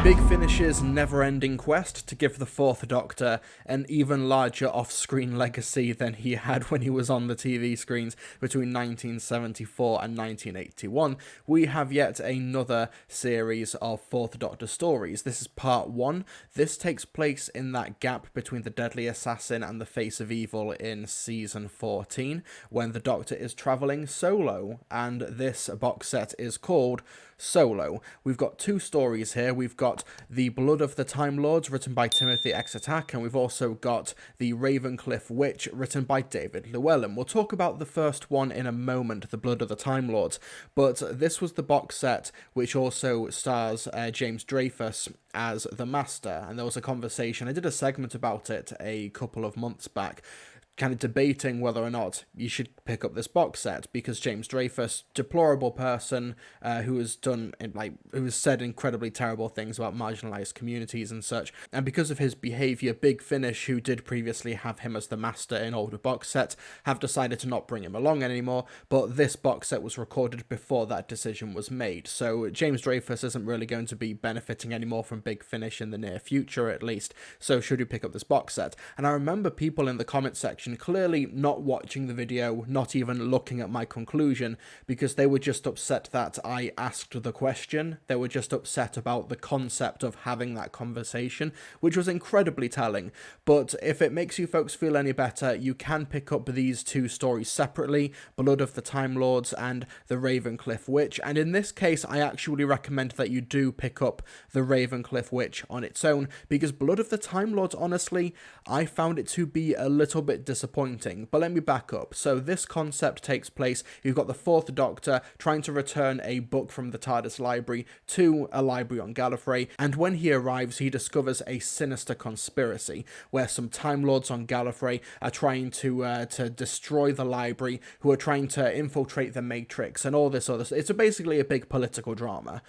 Big Finish's never-ending quest to give the Fourth Doctor an even larger off-screen legacy than he had when he was on the TV screens between 1974 and 1981, we have yet another series of Fourth Doctor stories. This is part 1. This takes place in that gap between the Deadly Assassin and the Face of Evil in season 14, when the Doctor is travelling solo, and this box set is called Solo. We've got two stories here. We've got The Blood of the Time Lords, written by Timothy Exeter, and we've also got The Ravencliff Witch, written by David Llewellyn. We'll talk about the first one in a moment, The Blood of the Time Lords, but this was the box set which also stars James Dreyfus as the Master, and there was a conversation, I did a segment about it a couple of months back, kind of debating whether or not you should pick up this box set, because James Dreyfus, deplorable person who has said incredibly terrible things about marginalised communities and such, and because of his behaviour, Big Finish, who did previously have him as the Master in older box sets, have decided to not bring him along anymore, but this box set was recorded before that decision was made, so James Dreyfus isn't really going to be benefiting anymore from Big Finish in the near future at least, so should you pick up this box set? And I remember people in the comment section clearly not watching the video, not even looking at my conclusion, because they were just upset that I asked the question. They were just upset about the concept of having that conversation, which was incredibly telling. But if it makes you folks feel any better, you can pick up these two stories separately, Blood of the Time Lords and The Ravencliff Witch, and in this case I actually recommend that you do pick up The Ravencliff Witch on its own, because Blood of the Time Lords, honestly, I found it to be a little bit disappointing. But let me back up. So this concept takes place, you've got the Fourth Doctor trying to return a book from the TARDIS library to a library on Gallifrey, and when he arrives he discovers a sinister conspiracy where some Time Lords on Gallifrey are trying to destroy the library, who are trying to infiltrate the Matrix and all this other stuff. It's basically a big political drama.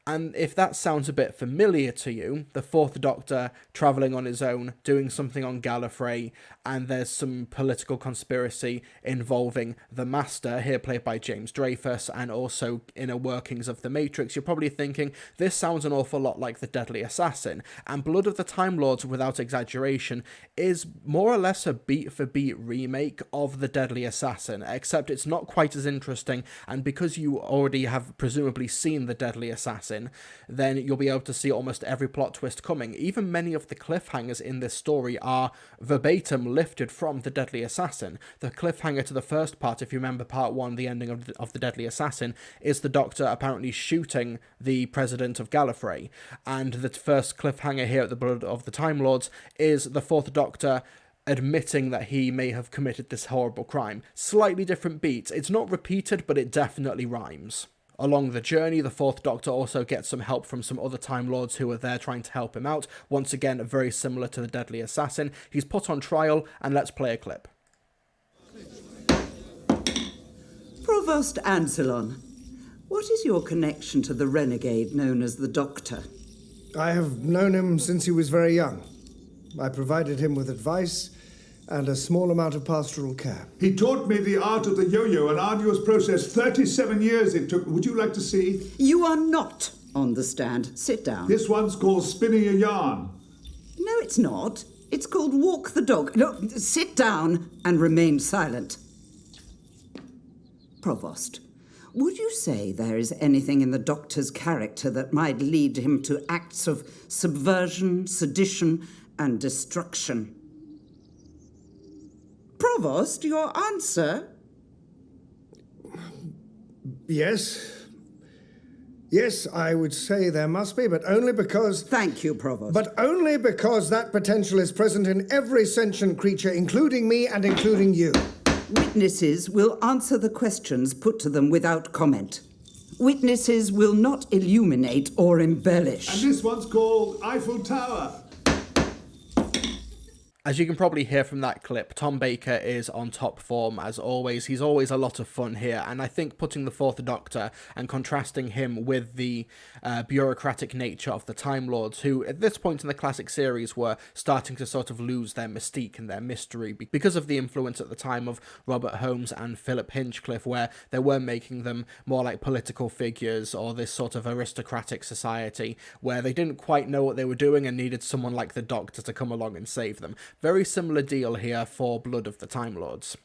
And if that sounds a bit familiar to you, the Fourth Doctor travelling on his own, doing something on Gallifrey, and there's some political conspiracy involving the Master, here played by James Dreyfus, and also inner workings of the Matrix, you're probably thinking, this sounds an awful lot like The Deadly Assassin. And Blood of the Time Lords, without exaggeration, is more or less a beat-for-beat remake of The Deadly Assassin, except it's not quite as interesting, and because you already have presumably seen The Deadly Assassin, then you'll be able to see almost every plot twist coming. Even many of the cliffhangers in this story are verbatim lifted from The Deadly Assassin. The cliffhanger to the first part, if you remember part 1, the ending of The Deadly Assassin, is the Doctor apparently shooting the president of Gallifrey. And the first cliffhanger here at the Blood of the Time Lords is the Fourth Doctor admitting that he may have committed this horrible crime. Slightly different beats. It's not repeated, but it definitely rhymes. Along the journey, the Fourth Doctor also gets some help from some other Time Lords who are there trying to help him out. Once again, very similar to the Deadly Assassin. He's put on trial, and let's play a clip. Provost Anselon, what is your connection to the renegade known as the Doctor? I have known him since he was very young. I provided him with advice and a small amount of pastoral care. He taught me the art of the yo-yo, an arduous process. 37 years it took. Would you like to see? You are not on the stand. Sit down. This one's called spinning a yarn. No, it's not. It's called walk the dog. No, sit down and remain silent. Provost, would you say there is anything in the Doctor's character that might lead him to acts of subversion, sedition, and destruction? Provost, your answer? Yes. Yes, I would say there must be, but only because... Thank you, Provost. But only because that potential is present in every sentient creature, including me and including you. Witnesses will answer the questions put to them without comment. Witnesses will not illuminate or embellish. And this one's called Eiffel Tower. As you can probably hear from that clip, Tom Baker is on top form as always. He's always a lot of fun here, and I think putting the Fourth Doctor and contrasting him with the bureaucratic nature of the Time Lords, who at this point in the classic series were starting to sort of lose their mystique and their mystery because of the influence at the time of Robert Holmes and Philip Hinchcliffe, where they were making them more like political figures or this sort of aristocratic society where they didn't quite know what they were doing and needed someone like the Doctor to come along and save them. Very similar deal here for Blood of the Time Lords.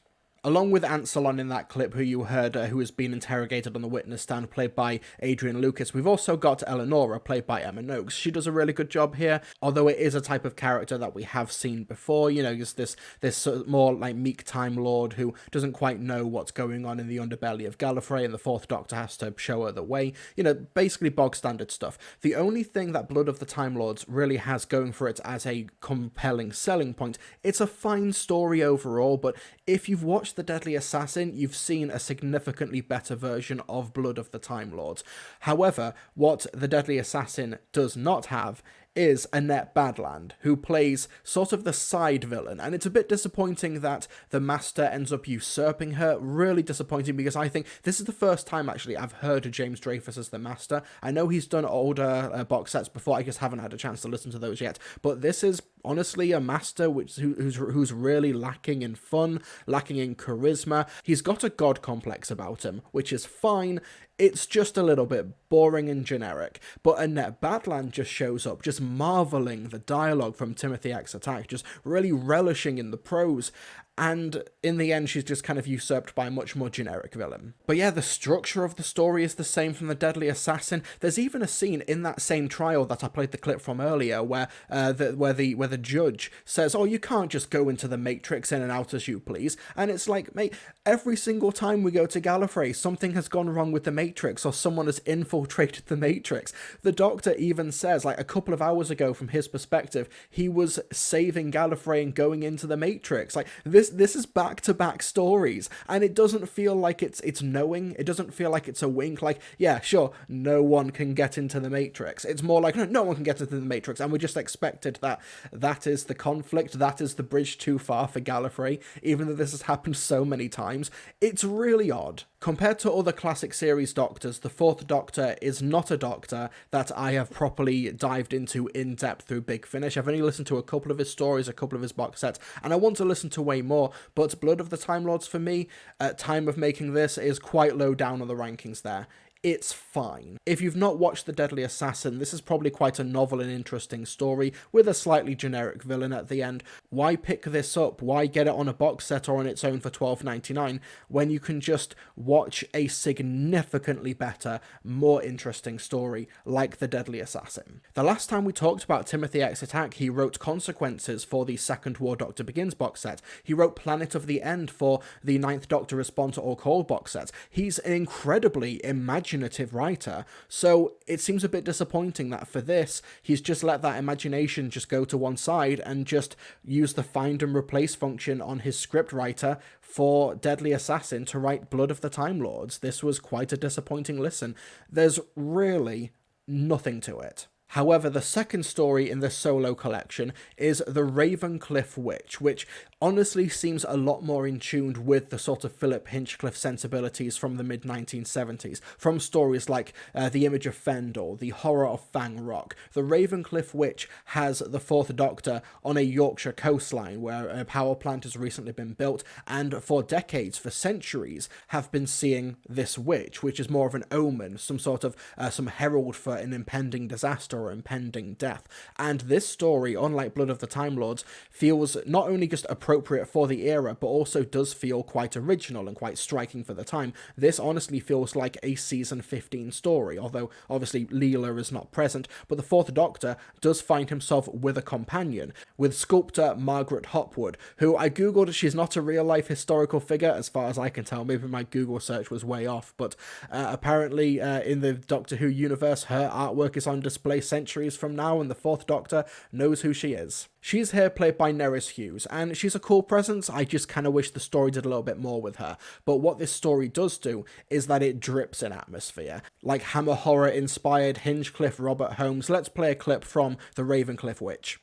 Along with Ansalon in that clip, who you heard, who has been interrogated on the witness stand, played by Adrian Lucas, we've also got Eleonora, played by Emma Noakes. She does a really good job here, although it is a type of character that we have seen before. You know, just this sort of more like meek Time Lord who doesn't quite know what's going on in the underbelly of Gallifrey, and the Fourth Doctor has to show her the way. You know, basically bog standard stuff. The only thing that Blood of the Time Lords really has going for it as a compelling selling point, it's a fine story overall, but if you've watched The Deadly Assassin, you've seen a significantly better version of Blood of the Time Lords. However, what The Deadly Assassin does not have is Annette Badland, who plays sort of the side villain, and it's a bit disappointing that the Master ends up usurping her. Really disappointing, because I think this is the first time actually I've heard of James Dreyfus as the Master. I know he's done older box sets before, I just haven't had a chance to listen to those yet, but this is honestly a Master who's really lacking in fun, lacking in charisma. He's got a god complex about him, which is fine. It's just a little bit boring and generic, but Annette Badland just shows up, just marvelling the dialogue from Timothy X Attack, just really relishing in the prose, and in the end she's just kind of usurped by a much more generic villain. But yeah, the structure of the story is the same from The Deadly Assassin. There's even a scene in that same trial that I played the clip from earlier where the judge says, "Oh, you can't just go into the Matrix in and out as you please," and it's like, mate, every single time we go to Gallifrey, something has gone wrong with the Matrix, or someone has infiltrated the Matrix. The Doctor even says, like a couple of hours ago from his perspective, he was saving Gallifrey and going into the Matrix. Like, this is back-to-back stories, and it doesn't feel like it's knowing. It doesn't feel like it's a wink, like, yeah, sure, no one can get into the Matrix. It's more like, no one can get into the Matrix, and we just expected that is the conflict, that is the bridge too far for Gallifrey, even though this has happened so many times. It's really odd. Compared to other classic series Doctors, the Fourth Doctor is not a Doctor that I have properly dived into in depth through Big Finish. I've only listened to a couple of his stories, a couple of his box sets, and I want to listen to way more, but Blood of the Time Lords for me, at time of making this, is quite low down on the rankings there. It's fine. If you've not watched The Deadly Assassin, this is probably quite a novel and interesting story with a slightly generic villain at the end. Why pick this up? Why get it on a box set or on its own for $12.99 when you can just watch a significantly better, more interesting story like The Deadly Assassin? The last time we talked about Timothy X Attack, he wrote Consequences for the Second War Doctor Begins box set. He wrote Planet of the End for the Ninth Doctor Respond to All Call box set. He's an incredibly imaginative writer, so it seems a bit disappointing that for this he's just let that imagination just go to one side and just use the find and replace function on his script writer for Deadly Assassin to write Blood of the Time Lords. This was quite a disappointing listen. There's really nothing to it. However, the second story in this solo collection is The Ravencliff Witch, which honestly seems a lot more in tune with the sort of Philip Hinchcliffe sensibilities from the mid-1970s, from stories like The Image of Fendor, The Horror of Fang Rock. The Ravencliff Witch has the Fourth Doctor on a Yorkshire coastline where a power plant has recently been built, and for decades, for centuries, have been seeing this witch, which is more of an omen, some sort of some herald for an impending disaster or impending death. And this story, unlike Blood of the Time Lords, feels not only just appropriate for the era, but also does feel quite original and quite striking for the time. This honestly feels like a season 15 story, although obviously Leela is not present, but the Fourth Doctor does find himself with a companion, with sculptor Margaret Hopwood, who I googled. She's not a real-life historical figure, as far as I can tell. Maybe my Google search was way off, but apparently in the Doctor Who universe, her artwork is on display centuries from now, and the Fourth Doctor knows who she is. She's here played by Nerys Hughes, and she's a cool presence. I just kind of wish the story did a little bit more with her. But what this story does do is that it drips in atmosphere. Like Hammer Horror-inspired Hinchcliffe Robert Holmes. Let's play a clip from The Ravencliff Witch.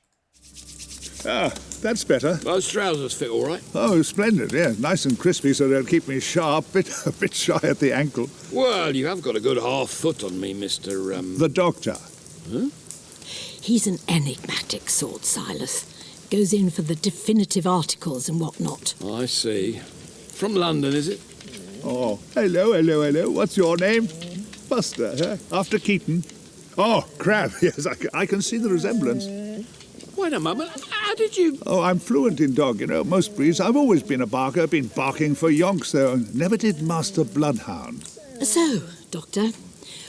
Ah, that's better. Those trousers fit all right. Oh, splendid, yeah. Nice and crispy so they'll keep me sharp. A bit shy at the ankle. Well, you have got a good half foot on me, Mr. The doctor. He's an enigmatic sort, Silas. Goes in for the definitive articles and whatnot. I see. From London, is it? Oh, hello. What's your name? Buster, huh? After Keaton. Oh, Crab, yes, I can see the resemblance. Wait a moment. How did you... Oh, I'm fluent in dog, you know, most breeds. I've always been a barker, been barking for yonks, though. Never did master bloodhound. So, Doctor,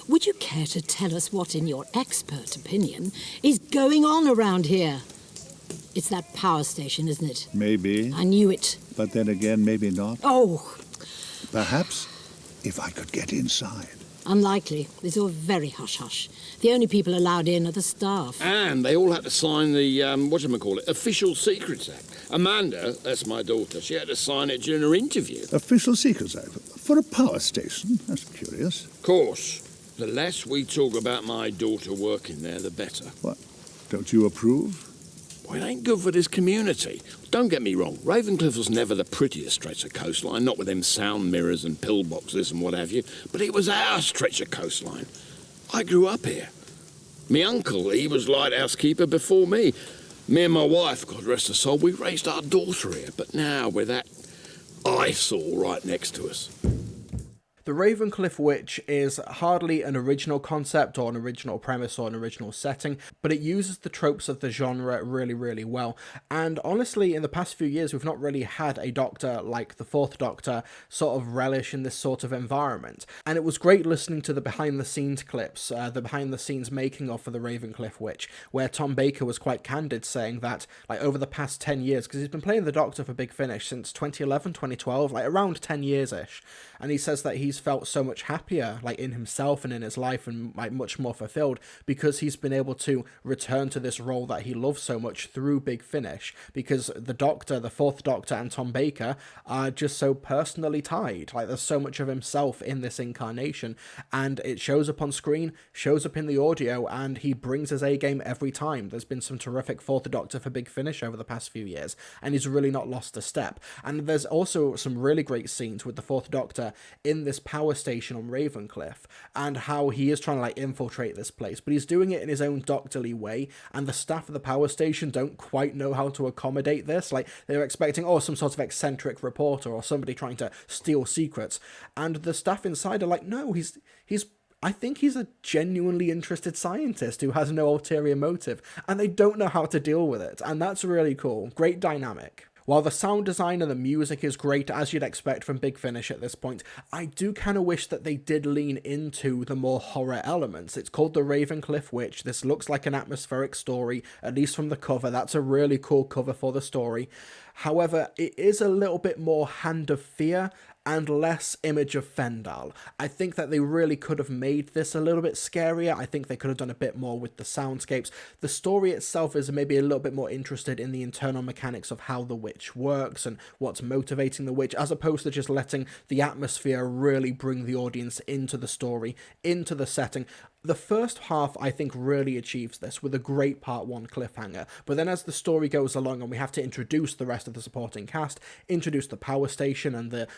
would you care to tell us what, in your expert opinion, is going on around here? It's that power station, isn't it? Maybe, I knew it. but then again, maybe not. Oh, Perhaps if I could get inside. unlikely. It's all very hush-hush. The only people allowed in are the staff. And they all had to sign the, whatchamacallit, Official Secrets Act. Amanda, that's my daughter, she had to sign it during her interview. Official Secrets Act for a power station? That's curious. Of course, the less we talk about my daughter working there, the better. What? Don't you approve? Well, it ain't good for this community. Don't get me wrong, Ravencliff was never the prettiest stretch of coastline, not with them sound mirrors and pillboxes and what have you, but it was our stretch of coastline. I grew up here. Me uncle, he was lighthouse keeper before me. Me and my wife, God rest her soul, we raised our daughter here, but now with that eyesore right next to us. The Ravencliff Witch is hardly an original concept or an original premise or an original setting, but it uses the tropes of the genre really, really well. And honestly, in the past few years, we've not really had a Doctor like the Fourth Doctor sort of relish in this sort of environment. And it was great listening to the behind-the-scenes clips, the behind-the-scenes making of for the Ravencliff Witch, where Tom Baker was quite candid saying that, like, over the past 10 years, because he's been playing the Doctor for Big Finish since 2011, 2012, like around 10 years-ish, and he says that he's felt so much happier, like, in himself and in his life, and like much more fulfilled because he's been able to return to this role that he loves so much through Big Finish, because the Doctor, the Fourth Doctor, and Tom Baker are just so personally tied. Like, there's so much of himself in this incarnation, and it shows up on screen, shows up in the audio, and he brings his A game every time. There's been some terrific Fourth Doctor for Big Finish over the past few years, and he's really not lost a step. And there's also some really great scenes with the Fourth Doctor in this power station on Ravencliff, and how he is trying to, like, infiltrate this place, but he's doing it in his own doctorly way, and the staff of the power station don't quite know how to accommodate this. Like, they're expecting, some sort of eccentric reporter or somebody trying to steal secrets, and the staff inside are like, no, I think he's a genuinely interested scientist who has no ulterior motive, and they don't know how to deal with it, and that's really cool. Great dynamic. While the sound design and the music is great, as you'd expect from Big Finish at this point, I do kind of wish that they did lean into the more horror elements. It's called The Ravencliff Witch. This looks like an atmospheric story, at least from the cover. That's a really cool cover for the story. However, it is a little bit more Hand of Fear and less Image of Fendal. I think that they really could have made this a little bit scarier. I think they could have done a bit more with the soundscapes. The story itself is maybe a little bit more interested in the internal mechanics of how the witch works and what's motivating the witch, as opposed to just letting the atmosphere really bring the audience into the story, into the setting. The first half, I think, really achieves this with a great Part 1 cliffhanger, but then as the story goes along and we have to introduce the rest of the supporting cast, introduce the power station and the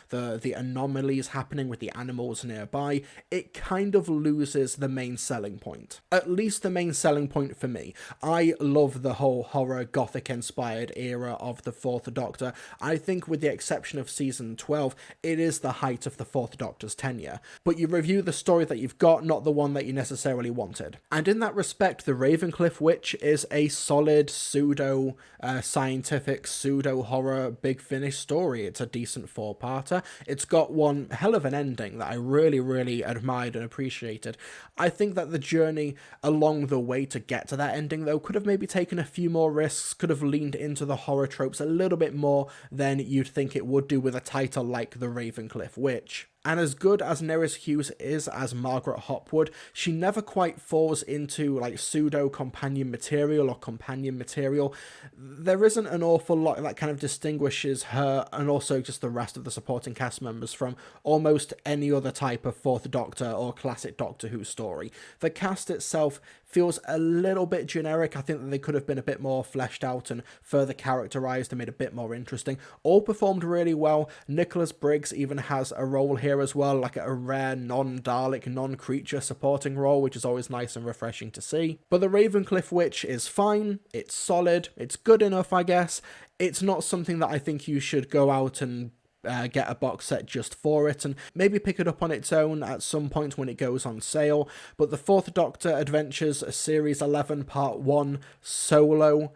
anomalies happening with the animals nearby, it kind of loses the main selling point. At least the main selling point for me. I love the whole horror, gothic-inspired era of the Fourth Doctor. I think with the exception of Season 12, it is the height of the Fourth Doctor's tenure. But you review the story that you've got, not the one that you necessarily wanted. And in that respect, the Ravencliff Witch is a solid pseudo-scientific, pseudo-horror Big Finish story. It's a decent four-parter. It's got one hell of an ending that I really, really admired and appreciated. I think that the journey along the way to get to that ending, though, could have maybe taken a few more risks, could have leaned into the horror tropes a little bit more than you'd think it would do with a title like The Ravencliff Witch. And as good as Nerys Hughes is as Margaret Hopwood, she never quite falls into like pseudo companion material or companion material. There isn't an awful lot that kind of distinguishes her and also just the rest of the supporting cast members from almost any other type of Fourth Doctor or classic Doctor Who story. The cast itself feels a little bit generic. I think that they could have been a bit more fleshed out and further characterized and made a bit more interesting. All performed really well. Nicholas Briggs even has a role here as well, like a rare non-Dalek, non-creature supporting role, which is always nice and refreshing to see. But the Ravencliff Witch is fine, it's solid, it's good enough, I guess. It's not something that I think you should go out and get a box set just for it, and maybe pick it up on its own at some point when it goes on sale. But the Fourth Doctor Adventures Series 11 Part 1 Solo,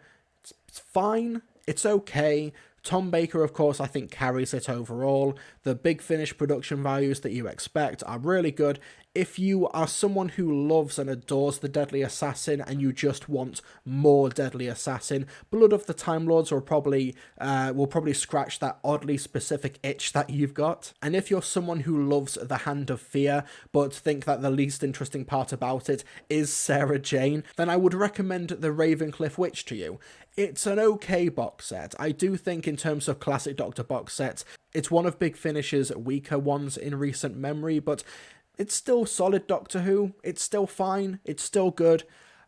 it's fine, it's okay. Tom Baker, of course, I think carries it overall. The Big Finish production values that you expect are really good. If you are someone who loves and adores the Deadly Assassin and you just want more Deadly Assassin, Blood of the Time Lords will probably scratch that oddly specific itch that you've got. And if you're someone who loves The Hand of Fear but think that the least interesting part about it is Sarah Jane, then I would recommend the Ravencliff Witch to you. It's an okay box set. I do think in terms of classic Doctor box sets, it's one of Big Finish's weaker ones in recent memory, but it's still solid Doctor Who, it's still fine, it's still good,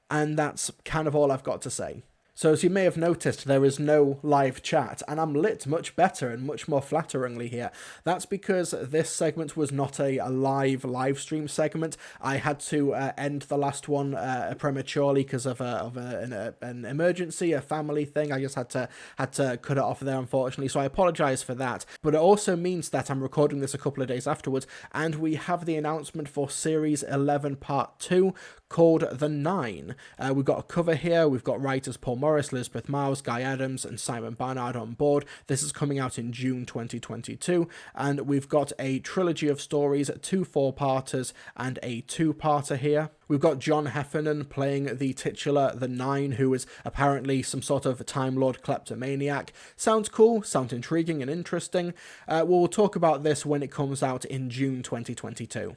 and that's kind of all I've got to say. So as you may have noticed, there is no live chat, and I'm lit much better and much more flatteringly here. That's because this segment was not a live stream segment. I had to end the last one prematurely because of an emergency, a family thing. I just had to cut it off there, unfortunately, so I apologise for that. But it also means that I'm recording this a couple of days afterwards, and we have the announcement for Series 11 Part 2, called The Nine. We've got a cover here, we've got writers Paul Morris, Elizabeth Miles, Guy Adams and Simon Barnard on board. This is coming out in June 2022, and we've got a trilogy of stories, 2 4-parters and a 2-parter here. We've got John Heffernan playing the titular The Nine, who is apparently some sort of Time Lord kleptomaniac. Sounds cool, sounds intriguing and interesting. We'll talk about this when it comes out in June 2022.